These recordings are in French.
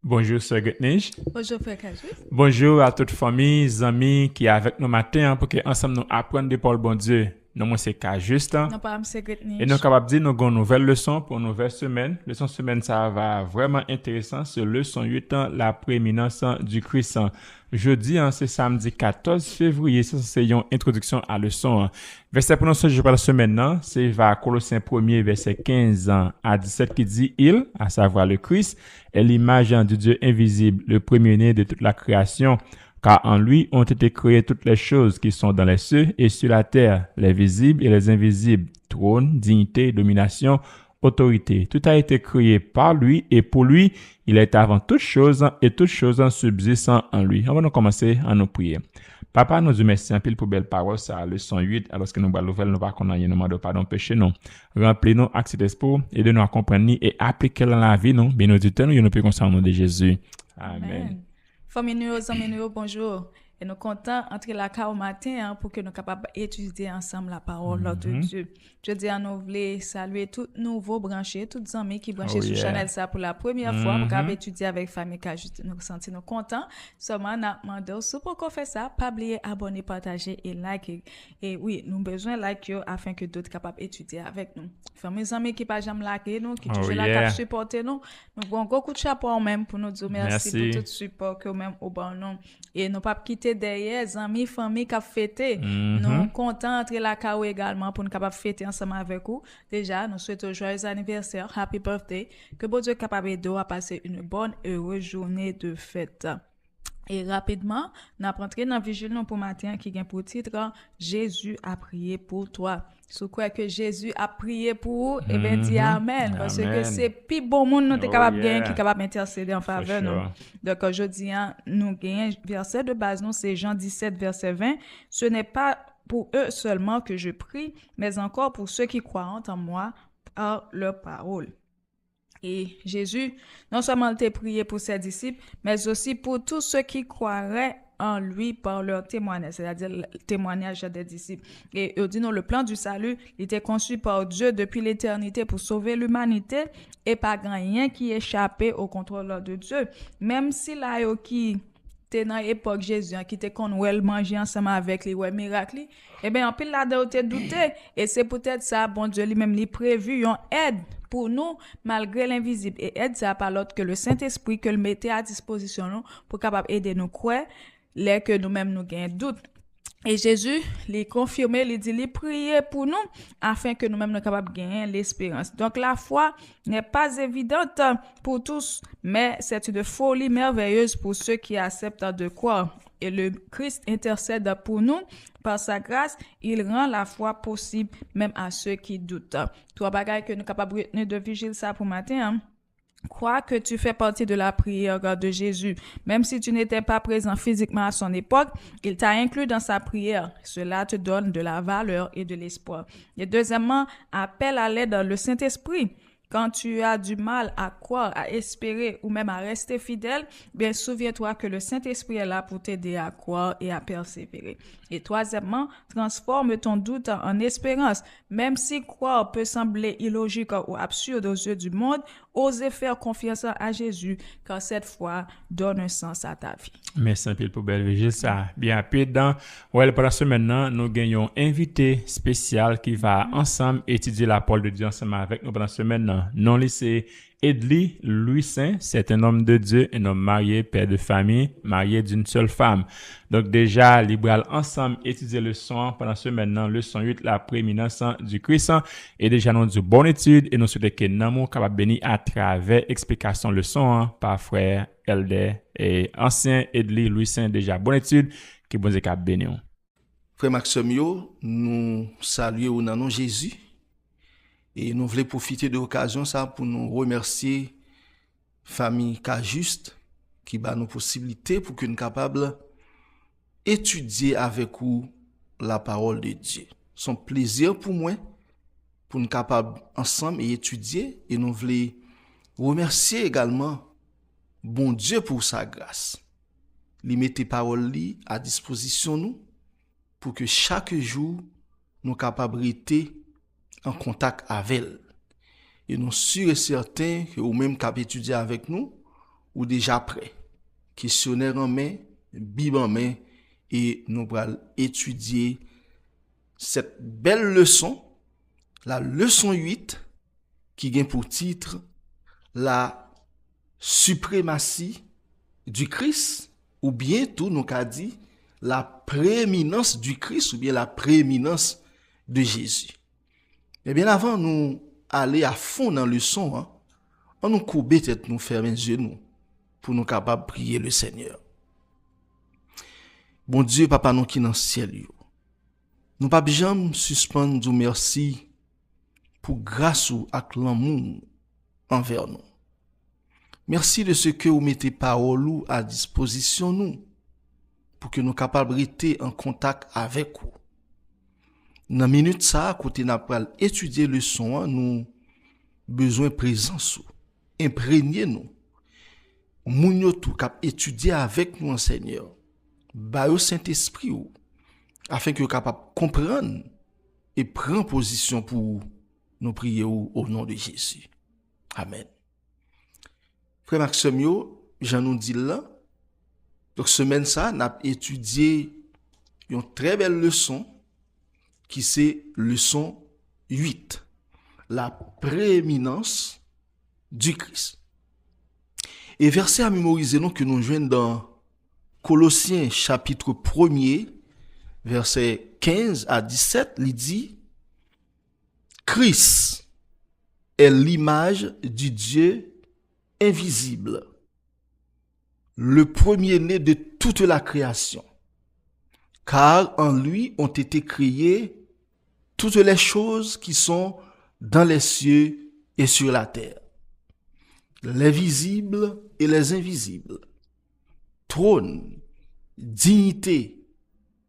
Bonjour, Sœur Gretnij. Bonjour, frère Kajus. Bonjour à toute famille, amis qui est avec nous matin pour que ensemble nous apprendre de parole bon Dieu. Nous, moi, c'est Kajus. Non, pas M. Et Gretnij. nous sommes capables de dire nous avons une nouvelle leçon pour une nouvelle semaine. Leçon semaine, ça va vraiment intéressant. C'est leçon 8 ans, la prééminence du Christ. Jeudi, c'est samedi 14 février. Ça, c'est une introduction à leçon. Verset pour nous, je parle semaine, non? C'est va Colossiens 1er, verset 15 à 17 qui dit il, à savoir le Christ, est l'image du Dieu invisible, le premier-né de toute la création. Car en lui ont été créées toutes les choses qui sont dans les cieux et sur la terre, les visibles et les invisibles, trône, dignité, domination, autorité. Tout a été créé par lui et pour lui, il est avant toutes choses et toutes choses subsistent en lui. On va nous commencer à nous prier. Papa, nous remercions un pile pour belle parole, ça, leçon 8, alors que nous allons l'ouvrir, nous va qu'on a nous de pardon péché, non. Remplis-nous, accès d'espoir, aidez-nous à comprendre et appliquer dans la vie, non. Bénédictez-nous, nous prions au nom de Jésus. Amen. Famille nous, amis nous, bonjour. Et nous comptons entrer la car au matin pour que nous soyons capables d'étudier ensemble la parole de Dieu. Je dis à nous voulons saluer tous nouveaux branchés, tous les amis qui branchés sur Channel ça pour la première fois, pour capable étudier avec famille juste nous sentir nous contents. Seulement nous demandons si pour qu'on fait ça, pas oublier abonner, partager et liker. Et oui, nous avons besoin de like afin que d'autres capables d'étudier avec nous. Famille amis qui pas jamais liker nous, qui toujours là cap supporter nous, nous avons beaucoup de chapeau en même pour nous dire merci pour tout le support que même au bon nom et nous pas quitter derrière amis famille qui a fêté. Nous contents entre la CAO également pour nous capable fêter ensemble avec vous. Déjà, nous souhaitons joyeux anniversaire, happy birthday, que bon Dieu capable de passer une bonne heureuse journée de fête. Et rapidement, nous rentrons dans vigile pour matin qui gagne pour titre Jésus a prié pour toi. Sous quoi que Jésus a prié pour vous, et bien dit amen, parce que c'est plus bon monde nous est capable gagner qui capable intercéder en faveur nous. Donc aujourd'hui, nous gagnons verset de base nous c'est Jean 17 verset 20, ce n'est pas pour eux seulement que je prie, mais encore pour ceux qui croient en moi par leur parole. Et Jésus, non seulement il a prié pour ses disciples, mais aussi pour tous ceux qui croiraient en lui par leur témoignage, c'est-à-dire le témoignage des disciples. Et il dit, non, le plan du salut il était conçu par Dieu depuis l'éternité pour sauver l'humanité et pas rien qui échappait au contrôle de Dieu. Même si là, qui était dans l'époque Jésus, qui était qu'on manger ensemble avec les miracles, eh bien, en pile là, de te douter, et c'est peut-être ça, bon Dieu lui-même, lui prévu, une aide pour nous, malgré l'invisible. Et aide ça par l'autre que le Saint-Esprit que le mettait à disposition nous, pour capable aider nous croire, les que nous-mêmes nous gagnons doute. Et Jésus, les confirmé, il dit, il priait pour nous, afin que nous-mêmes nous capables de gagner l'espérance. Donc la foi n'est pas évidente pour tous, mais c'est une folie merveilleuse pour ceux qui acceptent de croire. Et le Christ intercède pour nous. Par sa grâce, il rend la foi possible même à ceux qui doutent. Trois bagailles que nous sommes capables de retenir de vigile ça pour matin. Crois que tu fais partie de la prière de Jésus. Même si tu n'étais pas présent physiquement à son époque, il t'a inclus dans sa prière. Cela te donne de la valeur et de l'espoir. Et deuxièmement, appelle à l'aide le Saint-Esprit. Quand tu as du mal à croire, à espérer ou même à rester fidèle, bien souviens-toi que le Saint-Esprit est là pour t'aider à croire et à persévérer. Et troisièmement, transforme ton doute en espérance. Même si croire peut sembler illogique ou absurde aux yeux du monde, osez faire confiance à Jésus, car cette foi donne un sens à ta vie. Merci un peu pour belle vigile ça. Bien rapide dans pendant ce maintenant, nous gagnons invité spécial qui va ensemble étudier la parole de Dieu ensemble avec nous pendant ce maintenant. Non lycée Edli Louis Saint, c'est un homme de Dieu, un homme marié, père de famille, marié d'une seule femme. Donc déjà, libéral ensemble étudier le son pendant ce maintenant, le son 8, la prééminence du Christ. Et déjà, nous avons une bonne étude et nous souhaitons que nous sommes capables de bénir à travers explication le son par frère Elder et ancien Edli Louis Saint. Déjà, bonne étude, que bon Dieu capable bénir. Frère Maxime, nous saluons au nom de Jésus. Et nous voulons profiter de l'occasion ça pour nous remercier famille Kajuste qui bat nos possibilités pour que nous capables étudier avec vous la parole de Dieu. C'est un plaisir pour moi pour nous capables ensemble et étudier et nous voulons remercier également bon Dieu pour sa grâce. Il met tes paroles à disposition nous pour que chaque jour nous capables d'être en contact avec elle. Et nous sûrs et certains que vous même cap étudier avec nous, ou déjà prêt. Questionnaire en main, Bible en main, et nous allons étudier cette belle leçon, la leçon 8, qui gagne pour titre la suprématie du Christ, ou bien tout nous a dit la prééminence du Christ, ou bien la prééminence de Jésus. Mais bien avant nous aller à fond dans le leçon, on nous courber tête, nous fermer les yeux nous, pour nous capables de prier le Seigneur. Bon Dieu, Papa nous qui dans le ciel, nous pas jamais suspendre du merci pour grâce ou ak l'amour envers nous. Merci de ce que vous mettez parole à disposition nous, pour que nous capables de rester en contact avec vous. Dans minute ça, côté n'a pas étudier le son, nous besoin présence, imprégner nous. Moun yo tout cap étudier avec nous, Seigneur. Ba au Saint-Esprit ou, afin que capable comprendre et prendre position pour nous prier au nom de Jésus. Amen. Frère Maxime yo, j'en nous dit là. Donc semaine ça, n'a étudié une très belle leçon qui c'est leçon 8, la prééminence du Christ. Et verset à mémoriser nous que nous joignons dans Colossiens chapitre 1er, verset 15 à 17, il dit Christ est l'image du Dieu invisible, le premier-né de toute la création, car en lui ont été créées toutes les choses qui sont dans les cieux et sur la terre, les visibles et les invisibles, trône, dignité,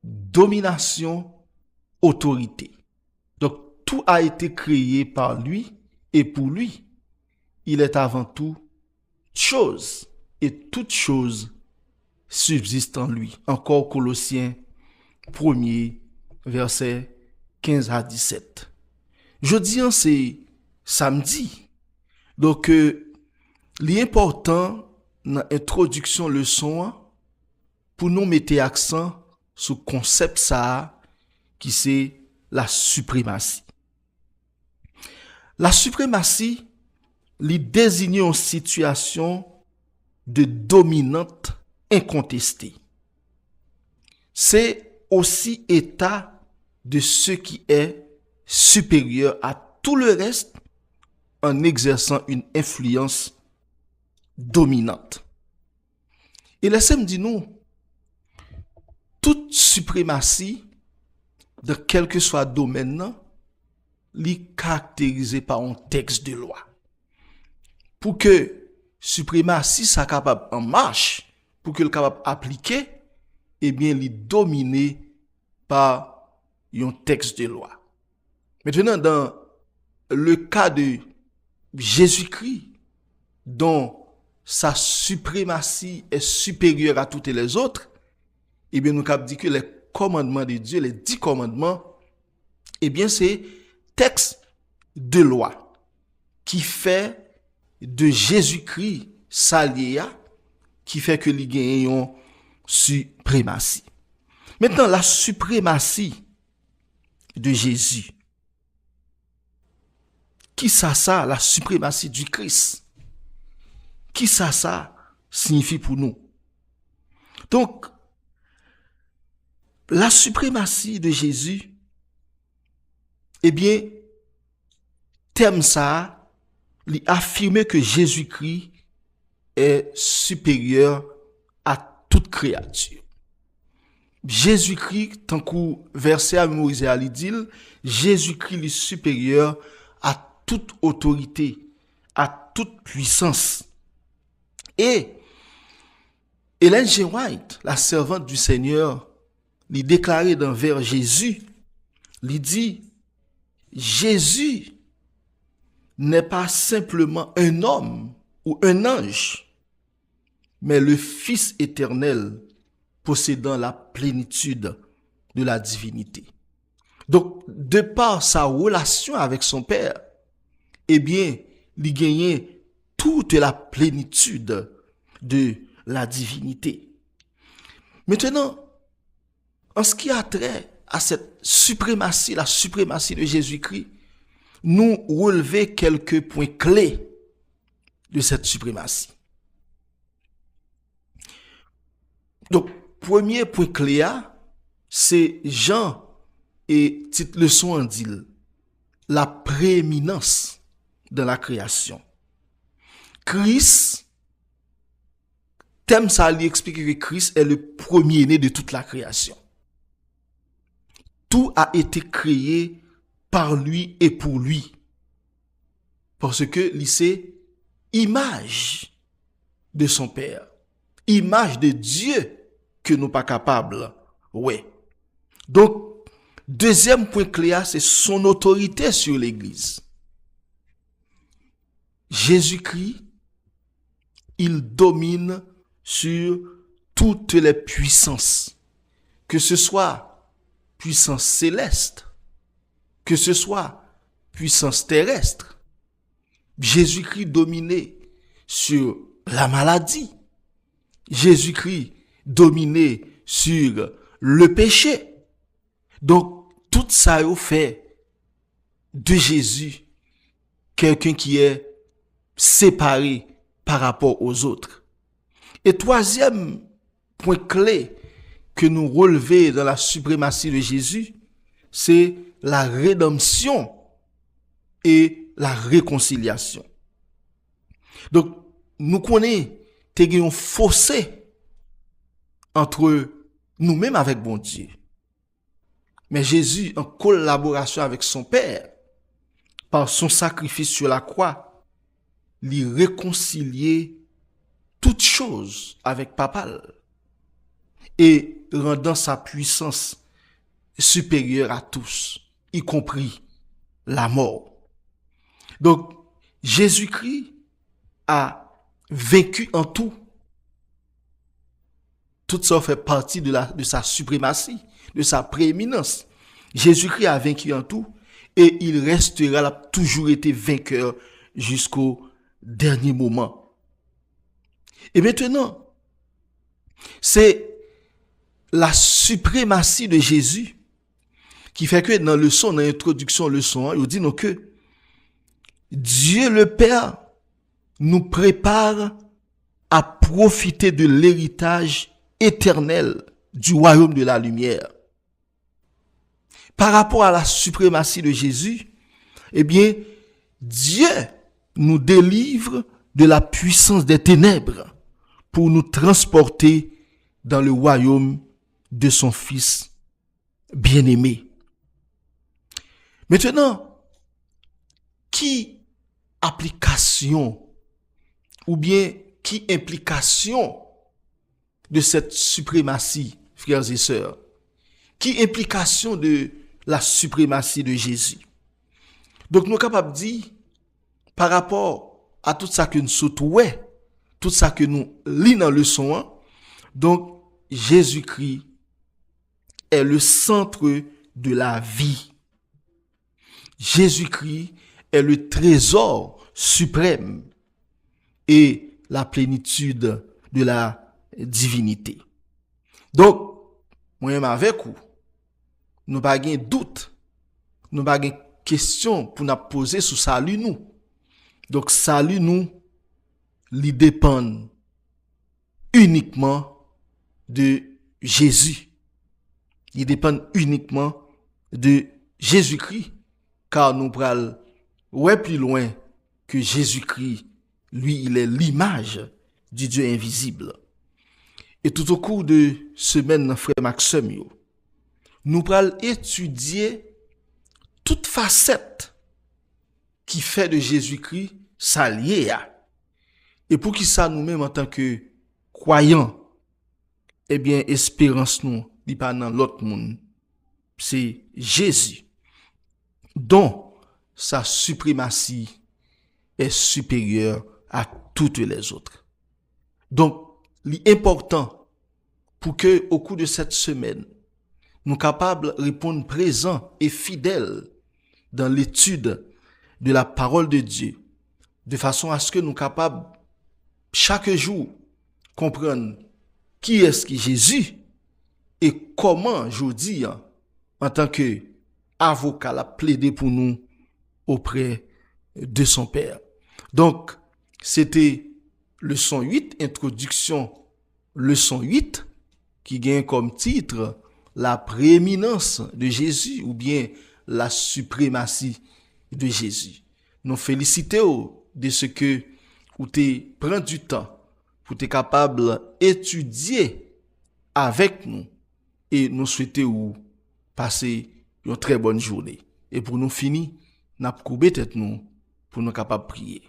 domination, autorité. Donc tout a été créé par lui et pour lui. Il est avant tout chose et toute chose subsiste en lui. Encore Colossiens 1er, verset 15 à 17. Jeudi, c'est samedi. Donc, l'important dans l'introduction leçon, pour nous mettre accent sur le concept ça, qui c'est la suprématie. La suprématie, lui désigne une situation de dominante incontestée. C'est aussi état de ce qui est supérieur à tout le reste en exerçant une influence dominante. Et laissez-moi dire nous, toute suprématie, de quel que soit domaine, est caractérisée par un texte de loi. Pour que suprématie soit capable en marche, pour que le capable appliquer, eh bien, il est dominé par un texte de loi. Maintenant, dans le cas de Jésus-Christ, dont sa suprématie est supérieure à toutes les autres, eh bien, nous avons dit que les commandements de Dieu, les 10 commandements, eh bien, c'est texte de loi qui fait de Jésus-Christ salia, qui fait que les gagnent une suprématie. Maintenant, la suprématie de Jésus. Qui ça, la suprématie du Christ? Qui ça signifie pour nous? Donc, la suprématie de Jésus, eh bien, terme ça, il affirme que Jésus-Christ est supérieur à toute créature. Jésus-Christ, tant que verset à mémoriser à l'idile, Jésus-Christ est supérieur à toute autorité, à toute puissance. Et Ellen G. White, la servante du Seigneur, lui déclarait dans vers Jésus, lui dit, Jésus n'est pas simplement un homme ou un ange, mais le Fils éternel possédant la plénitude de la divinité. Donc, de par sa relation avec son Père, eh bien, il gagnait toute la plénitude de la divinité. Maintenant, en ce qui a trait à cette suprématie, la suprématie de Jésus-Christ, nous relever quelques points clés de cette suprématie. Donc, premier point clé, c'est Jean et petite leçon en dit la prééminence dans la création. Christ, thème ça lui explique que Christ est le premier-né de toute la création. Tout a été créé par lui et pour lui. Parce que c'est image de son Père, image de Dieu que nous pas capables. Ouais. Donc, deuxième point clé, c'est son autorité sur l'Église. Jésus-Christ, il domine sur toutes les puissances, que ce soit puissance céleste, que ce soit puissance terrestre. Jésus-Christ dominait sur la maladie. Jésus-Christ dominait sur le péché. Donc, tout ça a fait de Jésus quelqu'un qui est séparé par rapport aux autres. Et troisième point clé que nous relevons dans la suprématie de Jésus, c'est la rédemption et la réconciliation. Donc, nous connaissons un fossé entre nous-mêmes avec bon Dieu. Mais Jésus, en collaboration avec son Père, par son sacrifice sur la croix, lui réconcilier toutes choses avec Papa et rendant sa puissance supérieure à tous, y compris la mort. Donc, Jésus-Christ a vaincu en tout. Tout ça fait partie de sa suprématie, de sa prééminence. Jésus-Christ a vaincu en tout et il restera là, toujours été vainqueur jusqu'au dernier moment. Et maintenant, c'est la suprématie de Jésus qui fait que dans l'introduction, leçon, il dit que Dieu le Père nous prépare à profiter de l'héritage éternel du royaume de la lumière. Par rapport à la suprématie de Jésus, eh bien, Dieu nous délivre de la puissance des ténèbres pour nous transporter dans le royaume de son Fils bien-aimé. Maintenant, qui application ou bien qui implication de cette suprématie, frères et sœurs? Qui implication de la suprématie de Jésus? Donc, nous sommes capables de dire, par rapport à tout ça que nous sautons, tout ça que nous lisons dans le leçon, donc, Jésus-Christ est le centre de la vie. Jésus-Christ est le trésor suprême et la plénitude de la divinité. Donc, moi-même avec vous, nous pas de doute, nous pas de question pour nous poser sur salut nous. Donc, salut nous, il dépend uniquement de Jésus. Il dépend uniquement de Jésus-Christ, car nous prenons plus loin que Jésus-Christ, lui, il est l'image du Dieu invisible. Et tout au cours de semaine, frère Maxime, nous allons étudier toute facette qui fait de Jésus-Christ sa lié. Et pour qui ça nous-mêmes en tant que croyants, eh bien, espérance nous, dit pas dans l'autre monde, c'est Jésus, dont sa suprématie est supérieure à toutes les autres. Donc, l'important pour que, au cours de cette semaine, nous capables de répondre présents et fidèles dans l'étude de la parole de Dieu, de façon à ce que nous capables chaque jour comprendre qui est-ce qui Jésus et comment aujourd'hui en tant que avocat l'a plaidé pour nous auprès de son Père. Donc, c'était leçon 8, introduction, leçon 8, qui gagne comme titre la prééminence de Jésus ou bien la suprématie de Jésus. Nous félicitons de ce que vous prenez du temps pour être capable d'étudier avec nous et nous souhaitons passer une très bonne journée. Et pour nous finir, nous avons courbé tête nous pour nous capables de prier.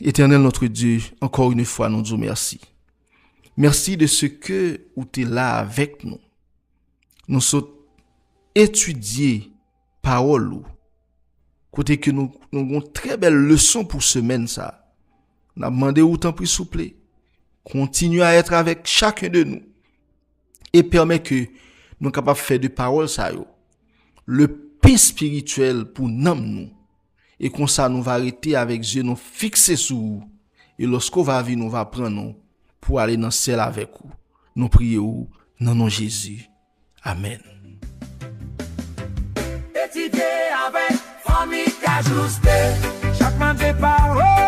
Éternel notre Dieu, encore une fois, nous disons merci. Merci de ce que vous êtes là avec nous. Nous sommes étudiés parole. Côté que nous avons une très belle leçon pour semaine ça. Nous avons demandé autant plus souple. Continue à être avec chacun de nous. Et permet que nous soyons capables de faire de parole ça le pain spirituel pour nous. Et comme ça, nous va arrêter avec Dieu, nous fixer sur vous. Et lorsqu'on va venir, nous va prendre nous pour aller dans le ciel avec vous. Nous prions dans le nom de Jésus. Amen. Étudier avec famille ajustée. Chaque matin parole.